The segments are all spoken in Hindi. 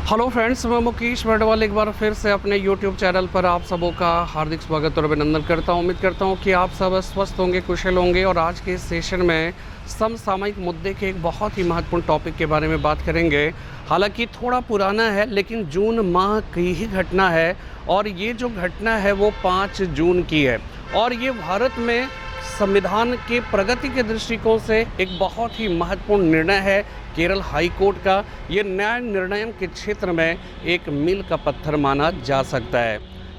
हेलो फ्रेंड्स, मैं मुकेश वर्डवाल एक बार फिर से अपने यूट्यूब चैनल पर आप सबों का हार्दिक स्वागत और अभिनंदन करता हूं। उम्मीद करता हूं कि आप सब स्वस्थ होंगे, कुशल होंगे। और आज के इस सेशन में समसामयिक मुद्दे के एक बहुत ही महत्वपूर्ण टॉपिक के बारे में बात करेंगे। हालांकि थोड़ा पुराना है, लेकिन जून माह की ही घटना है। और ये जो घटना है वो 5 जून की है। और ये भारत में संविधान के प्रगति के दृष्टिकोण से एक बहुत ही महत्वपूर्ण निर्णय है केरल हाई कोर्ट का। ये न्याय निर्णय के क्षेत्र में एक मील का पत्थर माना जा सकता है।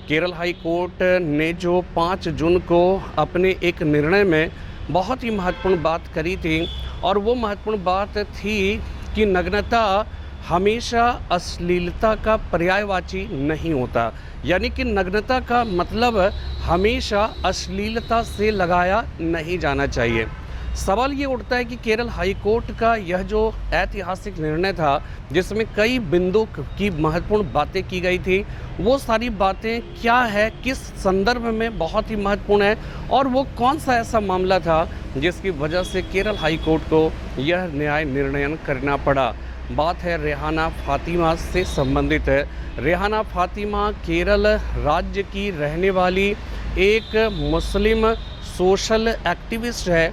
केरल हाई कोर्ट ने जो 5 जून को अपने एक निर्णय में बहुत ही महत्वपूर्ण बात करी थी, और वो महत्वपूर्ण बात थी कि नग्नता हमेशा अश्लीलता का पर्यायवाची नहीं होता। यानी कि नग्नता का मतलब हमेशा अश्लीलता से लगाया नहीं जाना चाहिए। सवाल ये उठता है कि केरल हाई कोर्ट का यह जो ऐतिहासिक निर्णय था, जिसमें कई बिंदु की महत्वपूर्ण बातें की गई थी, वो सारी बातें क्या है, किस संदर्भ में बहुत ही महत्वपूर्ण है, और वो कौन सा ऐसा मामला था जिसकी वजह से केरल हाई कोर्ट को यह न्याय निर्णय करना पड़ा। बात है रेहाना फातिमा से संबंधित है। रेहाना फातिमा केरल राज्य की रहने वाली एक मुस्लिम सोशल एक्टिविस्ट है।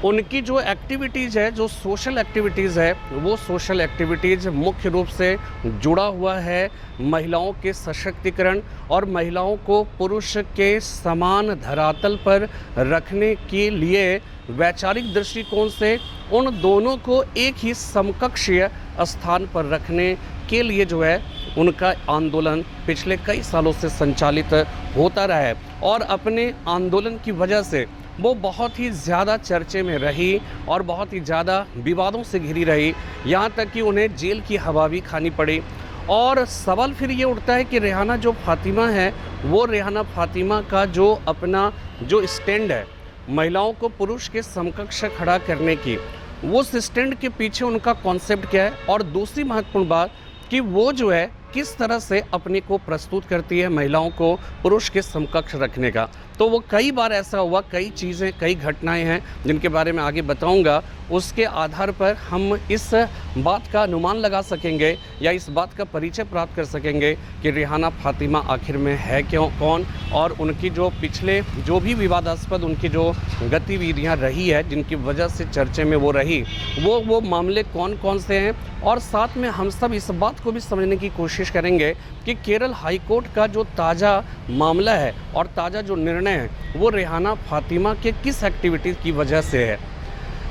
उनकी जो एक्टिविटीज़ है, जो सोशल एक्टिविटीज़ है, वो सोशल एक्टिविटीज़ मुख्य रूप से जुड़ा हुआ है महिलाओं के सशक्तिकरण और महिलाओं को पुरुष के समान धरातल पर रखने के लिए वैचारिक दृष्टिकोण से उन दोनों को एक ही समकक्षीय स्थान पर रखने के लिए जो है उनका आंदोलन पिछले कई सालों से संचालित होता रहा है। और अपने आंदोलन की वजह से वो बहुत ही ज़्यादा चर्चे में रही और बहुत ही ज़्यादा विवादों से घिरी रही, यहाँ तक कि उन्हें जेल की हवा भी खानी पड़ी। और सवाल फिर ये उठता है कि रेहाना जो फातिमा है, वो रेहाना फातिमा का जो अपना जो स्टैंड है महिलाओं को पुरुष के समकक्ष खड़ा करने की, उस स्टैंड के पीछे उनका कॉन्सेप्ट क्या है। और दूसरी महत्वपूर्ण बात कि वो जो है किस तरह से अपने को प्रस्तुत करती है महिलाओं को पुरुष के समकक्ष रखने का। तो वो कई बार ऐसा हुआ, कई चीज़ें, कई घटनाएं हैं जिनके बारे में आगे बताऊंगा। उसके आधार पर हम इस बात का अनुमान लगा सकेंगे या इस बात का परिचय प्राप्त कर सकेंगे कि रेहाना फातिमा आखिर में है क्यों, कौन, और उनकी जो पिछले जो भी विवादास्पद उनकी जो गतिविधियां रही है, जिनकी वजह से चर्चे में वो रही, वो मामले कौन कौन से हैं। और साथ में हम सब इस बात को भी समझने की कोशिश करेंगे कि केरल हाई कोर्ट का जो ताज़ा मामला है और ताज़ा जो निर्णय है, वो रेहाना फातिमा के किस एक्टिविटी की वजह से है।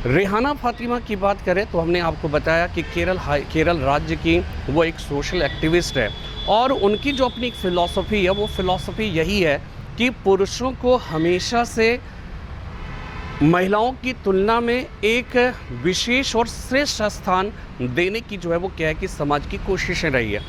रेहाना फातिमा की बात करें तो हमने आपको बताया कि केरल राज्य की वो एक सोशल एक्टिविस्ट है, और उनकी जो अपनी एक फ़िलॉसफी है, वो फ़िलॉसफी यही है कि पुरुषों को हमेशा से महिलाओं की तुलना में एक विशेष और श्रेष्ठ स्थान देने की जो है वो क्या है कि समाज की कोशिशें रही है।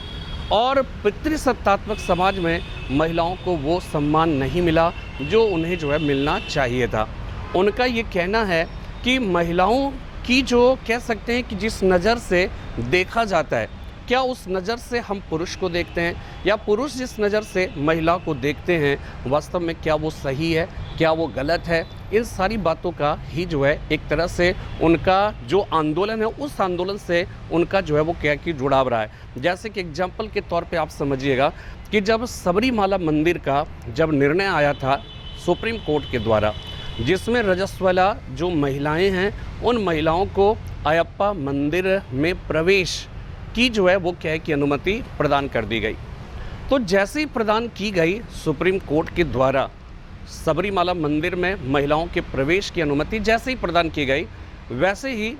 और पितृसत्तात्मक समाज में महिलाओं को वो सम्मान नहीं मिला जो उन्हें जो है मिलना चाहिए था। उनका ये कहना है कि महिलाओं की जो कह सकते हैं कि जिस नज़र से देखा जाता है, क्या उस नज़र से हम पुरुष को देखते हैं, या पुरुष जिस नज़र से महिला को देखते हैं, वास्तव में क्या वो सही है, क्या वो गलत है। इन सारी बातों का ही जो है एक तरह से उनका जो आंदोलन है, उस आंदोलन से उनका जो है वो क्या कि जुड़ाव रहा है। जैसे कि एग्जाम्पल के तौर पे आप समझिएगा कि जब सबरीमाला मंदिर का जब निर्णय आया था सुप्रीम कोर्ट के द्वारा, जिसमें रजस्वला जो महिलाएं हैं, उन महिलाओं को अयप्पा मंदिर में प्रवेश की जो है वो क्या है कि अनुमति प्रदान कर दी गई। तो जैसे ही प्रदान की गई सुप्रीम कोर्ट के द्वारा, सबरीमाला मंदिर में महिलाओं के प्रवेश की अनुमति जैसे ही प्रदान की गई, वैसे ही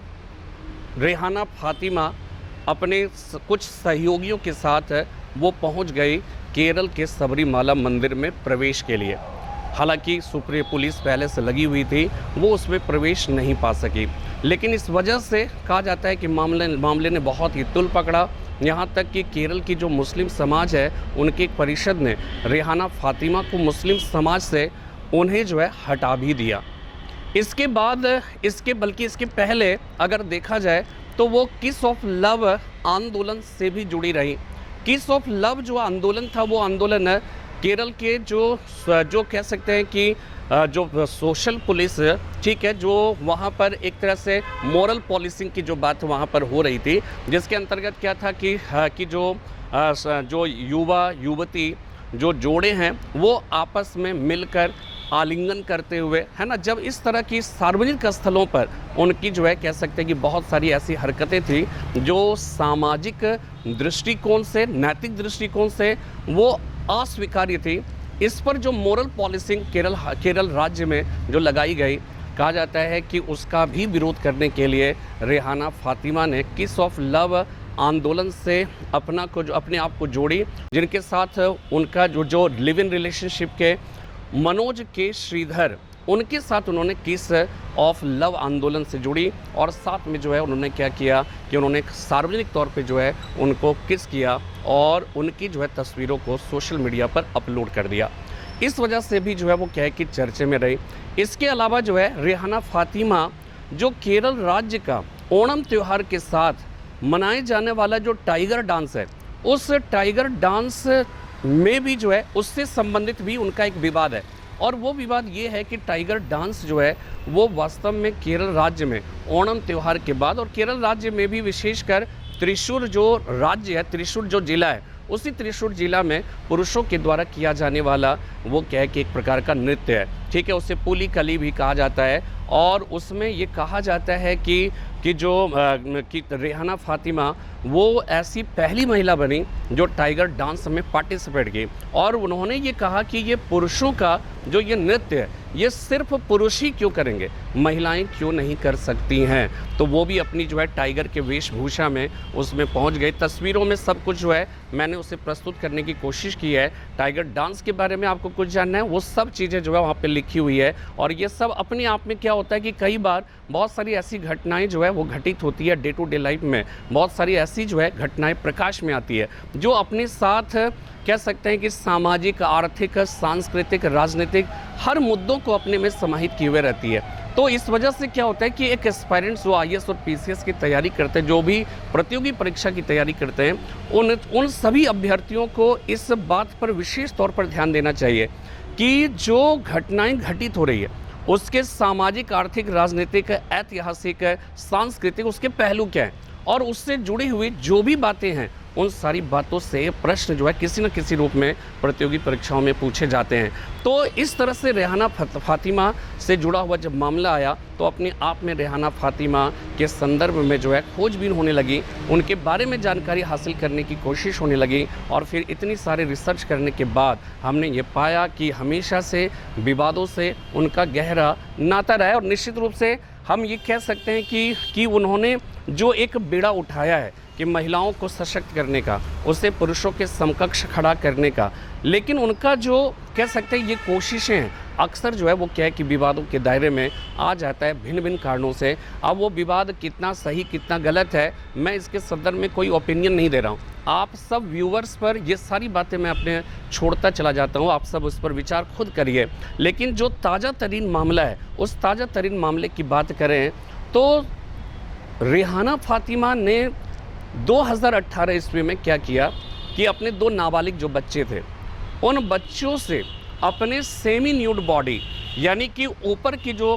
रेहाना फातिमा अपने कुछ सहयोगियों के साथ वो पहुंच गई केरल के सबरीमाला मंदिर में प्रवेश के लिए। हालांकि सुप्रीम पुलिस पहले से लगी हुई थी, वो उसमें प्रवेश नहीं पा सकी, लेकिन इस वजह से कहा जाता है कि मामले ने बहुत ही तुल पकड़ा। यहाँ तक कि केरल की जो मुस्लिम समाज है, उनकी एक परिषद ने रेहाना फातिमा को मुस्लिम समाज से उन्हें जो है हटा भी दिया। इसके बाद बल्कि इसके पहले अगर देखा जाए तो वो किस ऑफ लव आंदोलन से भी जुड़ी रही। किस ऑफ लव जो आंदोलन था, वो आंदोलन केरल के जो कह सकते हैं कि जो सोशल पुलिस, ठीक है, जो वहाँ पर एक तरह से मोरल पॉलिसिंग की जो बात वहाँ पर हो रही थी, जिसके अंतर्गत क्या था कि जो युवा युवती जो जोड़े हैं वो आपस में मिलकर आलिंगन करते हुए, है ना, जब इस तरह की सार्वजनिक स्थलों पर उनकी जो है कह सकते हैं कि बहुत सारी ऐसी हरकतें थी जो सामाजिक दृष्टिकोण से, नैतिक दृष्टिकोण से वो अस्वीकार्य थी। इस पर जो मोरल पॉलिसिंग केरल राज्य में जो लगाई गई, कहा जाता है कि उसका भी विरोध करने के लिए रेहाना फातिमा ने किस ऑफ लव आंदोलन से अपने आप को जोड़ी, जिनके साथ उनका जो लिव इन रिलेशनशिप के मनोज के श्रीधर, उनके साथ उन्होंने किस ऑफ लव आंदोलन से जुड़ी और साथ में जो है उन्होंने क्या किया कि उन्होंने सार्वजनिक तौर पे जो है उनको किस किया और उनकी जो है तस्वीरों को सोशल मीडिया पर अपलोड कर दिया। इस वजह से भी जो है वो क्या है कि चर्चे में रही। इसके अलावा जो है रेहाना फातिमा जो केरल राज्य का ओणम त्यौहार के साथ मनाए जाने वाला जो टाइगर डांस है, उस टाइगर डांस में भी जो है उससे संबंधित भी उनका एक विवाद है। और वो विवाद ये है कि टाइगर डांस जो है वो वास्तव में केरल राज्य में ओणम त्यौहार के बाद, और केरल राज्य में भी विशेषकर त्रिशूर जो राज्य है, त्रिशूर जो जिला है, उसी त्रिशूर जिला में पुरुषों के द्वारा किया जाने वाला वो क्या है कि एक प्रकार का नृत्य है, ठीक है, उसे पुली कली भी कहा जाता है। और उसमें ये कहा जाता है कि रेहाना फातिमा वो ऐसी पहली महिला बनी जो टाइगर डांस में पार्टिसिपेट की, और उन्होंने ये कहा कि ये पुरुषों का जो ये नृत्य है ये सिर्फ पुरुष ही क्यों करेंगे, महिलाएं क्यों नहीं कर सकती हैं। तो वो भी अपनी जो है टाइगर के वेशभूषा में उसमें पहुंच गए। तस्वीरों में सब कुछ जो है मैंने उसे प्रस्तुत करने की कोशिश की है। टाइगर डांस के बारे में आपको कुछ जानना है, वो सब चीज़ें जो है वहाँ पे लिखी हुई है। और ये सब अपने आप में क्या होता है कि कई बार बहुत सारी ऐसी घटनाएं जो है वो घटित होती है डे टू डे लाइफ में, बहुत सारी ऐसी जो है घटनाएं प्रकाश में आती है जो अपने साथ कह सकते हैं कि सामाजिक, आर्थिक, सांस्कृतिक, राजनीतिक हर मुद्दों को अपने में समाहित किए हुए रहती है। तो इस वजह से क्या होता है कि एक एस्पायरेंट्स जो आईएएस और पीसीएस की तैयारी करते हैं, जो भी प्रतियोगी परीक्षा की तैयारी करते हैं, उन सभी अभ्यर्थियों को इस बात पर विशेष तौर पर ध्यान देना चाहिए कि जो घटनाएं घटित हो रही है उसके सामाजिक, आर्थिक, राजनीतिक, ऐतिहासिक, सांस्कृतिक उसके पहलू क्या हैं, और उससे जुड़ी हुई जो भी बातें हैं उन सारी बातों से प्रश्न जो है किसी न किसी रूप में प्रतियोगी परीक्षाओं में पूछे जाते हैं। तो इस तरह से रेहाना फातिमा से जुड़ा हुआ जब मामला आया तो अपने आप में रेहाना फातिमा के संदर्भ में जो है खोजबीन होने लगी, उनके बारे में जानकारी हासिल करने की कोशिश होने लगी। और फिर इतनी सारे रिसर्च करने के बाद हमने ये पाया कि हमेशा से विवादों से उनका गहरा नाता रहा है। और निश्चित रूप से हम ये कह सकते हैं कि उन्होंने जो एक बीड़ा उठाया है कि महिलाओं को सशक्त करने का, उसे पुरुषों के समकक्ष खड़ा करने का, लेकिन उनका जो कह सकते हैं ये कोशिशें हैं अक्सर जो है वो क्या है कि विवादों के दायरे में आ जाता है भिन्न भिन्न कारणों से। अब वो विवाद कितना सही कितना गलत है, मैं इसके संदर्भ में कोई ओपिनियन नहीं दे रहा हूँ। आप सब व्यूवर्स पर ये सारी बातें मैं अपने छोड़ता चला जाता हूँ, आप सब उस पर विचार खुद करिए। लेकिन जो ताज़ा तरीन मामला है, उस ताज़ा तरीन मामले की बात करें तो रेहाना फातिमा ने 2018 ईस्वी में क्या किया कि अपने 2 नाबालिग जो बच्चे थे, उन बच्चों से अपने सेमी न्यूड बॉडी, यानी कि ऊपर की जो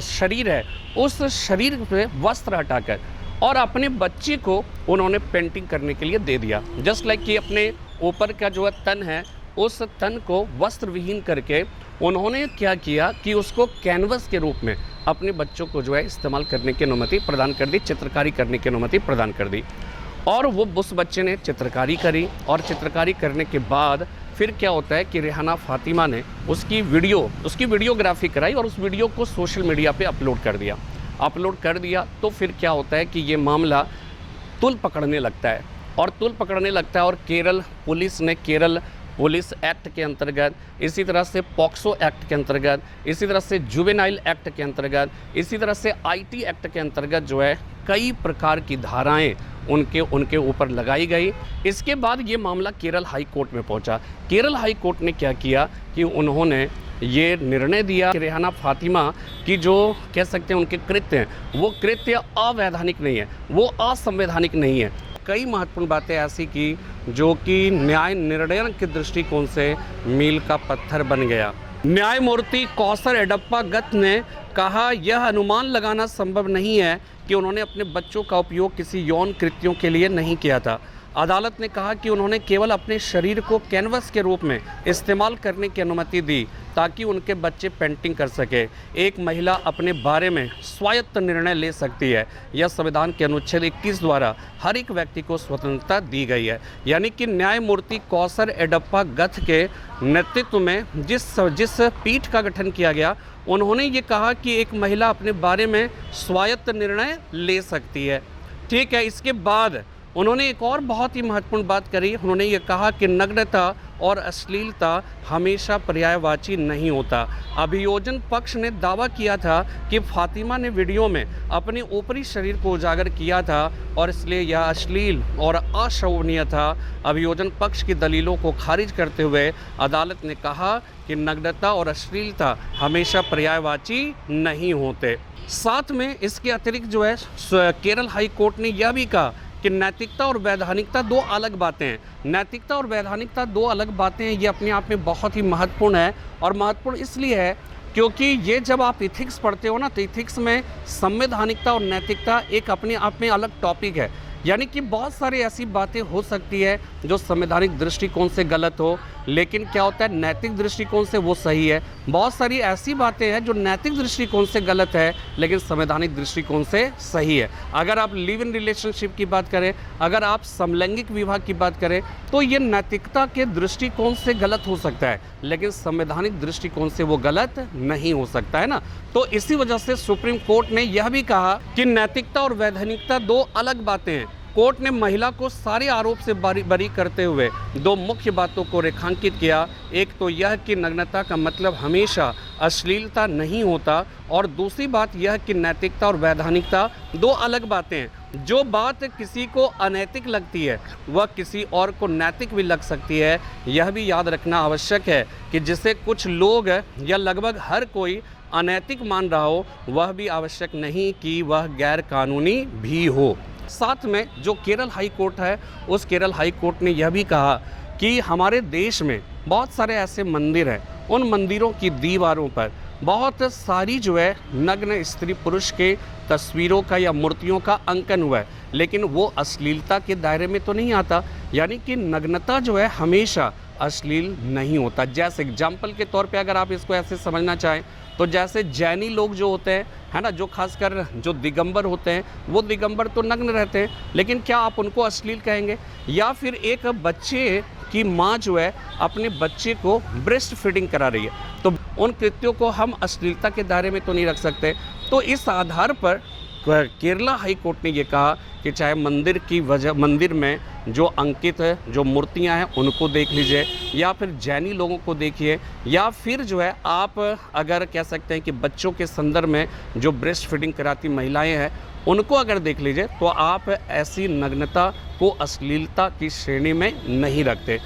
शरीर है उस शरीर पे वस्त्र हटाकर और अपने बच्चे को उन्होंने पेंटिंग करने के लिए दे दिया। जस्ट लाइक कि अपने ऊपर का जो तन है उस तन को वस्त्र विहीन करके उन्होंने क्या किया कि उसको कैनवस के रूप में अपने बच्चों को जो है इस्तेमाल करने की अनुमति प्रदान कर दी, चित्रकारी करने की अनुमति प्रदान कर दी। और वो उस बच्चे ने चित्रकारी करी, और चित्रकारी करने के बाद फिर क्या होता है कि रेहाना फातिमा ने उसकी वीडियोग्राफी कराई और उस वीडियो को सोशल मीडिया पे अपलोड कर दिया। तो फिर क्या होता है कि ये मामला तुल पकड़ने लगता है और केरल पुलिस ने पुलिस एक्ट के अंतर्गत, इसी तरह से पॉक्सो एक्ट के अंतर्गत, इसी तरह से जुवेनाइल एक्ट के अंतर्गत, इसी तरह से आईटी एक्ट के अंतर्गत जो है कई प्रकार की धाराएं उनके ऊपर लगाई गई। इसके बाद ये मामला केरल हाई कोर्ट में पहुंचा। केरल हाई कोर्ट ने क्या किया कि उन्होंने ये निर्णय दिया कि रेहाना फातिमा की जो कह सकते हैं उनके कृत्य हैं वो कृत्य अवैधानिक नहीं है, वो असंवैधानिक नहीं है। कई महत्वपूर्ण बातें ऐसी की जो कि न्याय निर्णय के दृष्टिकोण से मील का पत्थर बन गया। न्यायमूर्ति कौसर एडप्पा गत ने कहा, यह अनुमान लगाना संभव नहीं है कि उन्होंने अपने बच्चों का उपयोग किसी यौन कृत्यों के लिए नहीं किया था। अदालत ने कहा कि उन्होंने केवल अपने शरीर को कैनवस के रूप में इस्तेमाल करने की अनुमति दी ताकि उनके बच्चे पेंटिंग कर सके। एक महिला अपने बारे में स्वायत्त निर्णय ले सकती है। यह संविधान के अनुच्छेद 21 द्वारा हर एक व्यक्ति को स्वतंत्रता दी गई है। यानी कि न्यायमूर्ति कौसर एडप्पा गत के नेतृत्व में जिस पीठ का गठन किया गया, उन्होंने ये कहा कि एक महिला अपने बारे में स्वायत्त निर्णय ले सकती है। ठीक है, इसके बाद उन्होंने एक और बहुत ही महत्वपूर्ण बात करी। उन्होंने ये कहा कि नग्नता और अश्लीलता हमेशा पर्यायवाची नहीं होता। अभियोजन पक्ष ने दावा किया था कि फातिमा ने वीडियो में अपने ऊपरी शरीर को उजागर किया था और इसलिए यह अश्लील और अशोभनीय था। अभियोजन पक्ष की दलीलों को खारिज करते हुए अदालत ने कहा कि नग्नता और अश्लीलता हमेशा पर्यायवाची नहीं होते। साथ में इसके अतिरिक्त जो है केरल हाई कोर्ट ने यह भी कहा कि नैतिकता और वैधानिकता दो अलग बातें हैं। नैतिकता और वैधानिकता दो अलग बातें हैं, ये अपने आप में बहुत ही महत्वपूर्ण है। और महत्वपूर्ण इसलिए है क्योंकि ये जब आप इथिक्स पढ़ते हो ना, तो इथिक्स में संवैधानिकता और नैतिकता एक अपने आप में अलग टॉपिक है। यानी कि बहुत सारी ऐसी बातें हो सकती है जो संवैधानिक दृष्टिकोण से गलत हो, लेकिन क्या होता है नैतिक दृष्टिकोण से वो सही है। बहुत सारी ऐसी बातें हैं जो नैतिक दृष्टिकोण से गलत है लेकिन संवैधानिक दृष्टिकोण से सही है। अगर आप लिव इन रिलेशनशिप की बात करें, अगर आप समलैंगिक विवाह की बात करें, तो ये नैतिकता के दृष्टिकोण से गलत हो सकता है लेकिन संवैधानिक दृष्टिकोण से वो गलत नहीं हो सकता है ना। तो इसी वजह से सुप्रीम कोर्ट ने यह भी कहा कि नैतिकता और वैधानिकता दो अलग बातें हैं। कोर्ट ने महिला को सारे आरोप से बरी करते हुए दो मुख्य बातों को रेखांकित किया। एक तो यह कि नग्नता का मतलब हमेशा अश्लीलता नहीं होता, और दूसरी बात यह कि नैतिकता और वैधानिकता दो अलग बातें हैं। जो बात किसी को अनैतिक लगती है वह किसी और को नैतिक भी लग सकती है। यह भी याद रखना आवश्यक है कि जिसे कुछ लोग या लगभग हर कोई अनैतिक मान रहा हो, वह भी आवश्यक नहीं कि वह गैर कानूनी भी हो। साथ में जो केरल हाई कोर्ट है, उस केरल हाई कोर्ट ने यह भी कहा कि हमारे देश में बहुत सारे ऐसे मंदिर हैं, उन मंदिरों की दीवारों पर बहुत सारी जो है नग्न स्त्री पुरुष के तस्वीरों का या मूर्तियों का अंकन हुआ है, लेकिन वो अश्लीलता के दायरे में तो नहीं आता। यानी कि नग्नता जो है हमेशा अश्लील नहीं होता। जैसे एग्जाम्पल के तौर पे अगर आप इसको ऐसे समझना चाहें तो जैसे जैनी लोग जो होते हैं, है ना, जो खासकर जो दिगंबर होते हैं, वो दिगंबर तो नग्न रहते हैं, लेकिन क्या आप उनको अश्लील कहेंगे? या फिर एक बच्चे की माँ जो है अपने बच्चे को ब्रेस्ट फीडिंग करा रही है, तो उन कृत्यों को हम अश्लीलता के दायरे में तो नहीं रख सकते। तो इस आधार पर केरला हाई कोर्ट ने ये कहा कि चाहे मंदिर में जो अंकित है, जो मूर्तियां हैं, उनको देख लीजिए, या फिर जैनी लोगों को देखिए, या फिर जो है आप अगर कह सकते हैं कि बच्चों के संदर्भ में जो ब्रेस्ट फीडिंग कराती महिलाएं हैं, उनको अगर देख लीजिए, तो आप ऐसी नग्नता को अश्लीलता की श्रेणी में नहीं रखते।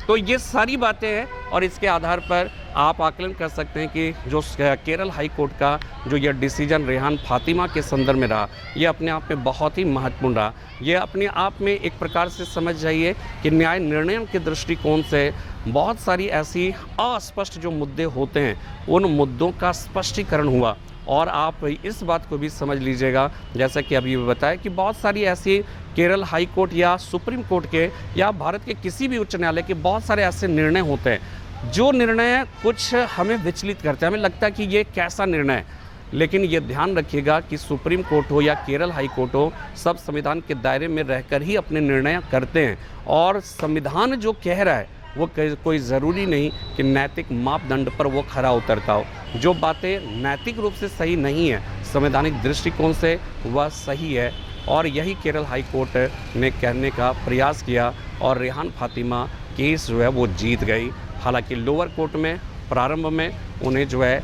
तो ये सारी बातें हैं और इसके आधार पर आप आकलन कर सकते हैं कि जो केरल हाई कोर्ट का जो ये डिसीजन रेहान फातिमा के संदर्भ में रहा, ये अपने आप में बहुत ही महत्वपूर्ण रहा। ये अपने आप में एक प्रकार से समझ जाइए कि न्याय निर्णय के दृष्टिकोण से बहुत सारी ऐसी अस्पष्ट जो मुद्दे होते हैं, उन मुद्दों का स्पष्टीकरण हुआ। और आप इस बात को भी समझ लीजिएगा, जैसा कि अभी बताया कि बहुत सारी ऐसी केरल हाई कोर्ट या सुप्रीम कोर्ट के या भारत के किसी भी उच्च न्यायालय के बहुत सारे ऐसे निर्णय होते हैं जो निर्णय कुछ हमें विचलित करते हैं, हमें लगता है कि ये कैसा निर्णय है। लेकिन ये ध्यान रखिएगा कि सुप्रीम कोर्ट हो या केरल हाई कोर्ट हो, सब संविधान के दायरे में रहकर ही अपने निर्णय करते हैं, और संविधान जो कह रहा है वो कोई ज़रूरी नहीं कि नैतिक मापदंड पर वो खरा उतरता हो। जो बातें नैतिक रूप से सही नहीं है, संवैधानिक दृष्टिकोण से वह सही है, और यही केरल हाई कोर्ट ने कहने का प्रयास किया और रेहान फातिमा केस जो है वो जीत गई। हालांकि लोअर कोर्ट में प्रारंभ में उन्हें जो है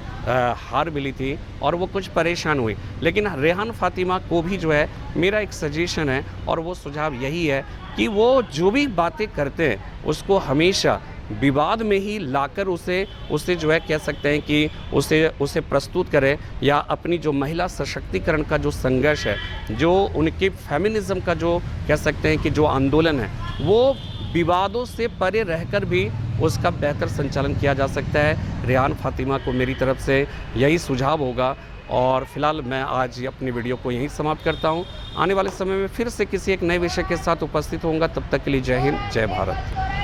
हार मिली थी और वो कुछ परेशान हुई, लेकिन रेहान फातिमा को भी जो है मेरा एक सजेशन है, और वो सुझाव यही है कि वो जो भी बातें करते हैं उसको हमेशा विवाद में ही लाकर उसे जो है कह सकते हैं कि उसे प्रस्तुत करें, या अपनी जो महिला सशक्तिकरण का जो संघर्ष है, जो उनके फेमिनिज्म का जो कह सकते हैं कि जो आंदोलन है, वो विवादों से परे रहकर भी उसका बेहतर संचालन किया जा सकता है। रेहान फ़ातिमा को मेरी तरफ से यही सुझाव होगा और फ़िलहाल मैं आज अपनी वीडियो को यहीं समाप्त करता हूँ। आने वाले समय में फिर से किसी एक नए विषय के साथ उपस्थित होऊंगा। तब तक के लिए जय हिंद, जय भारत।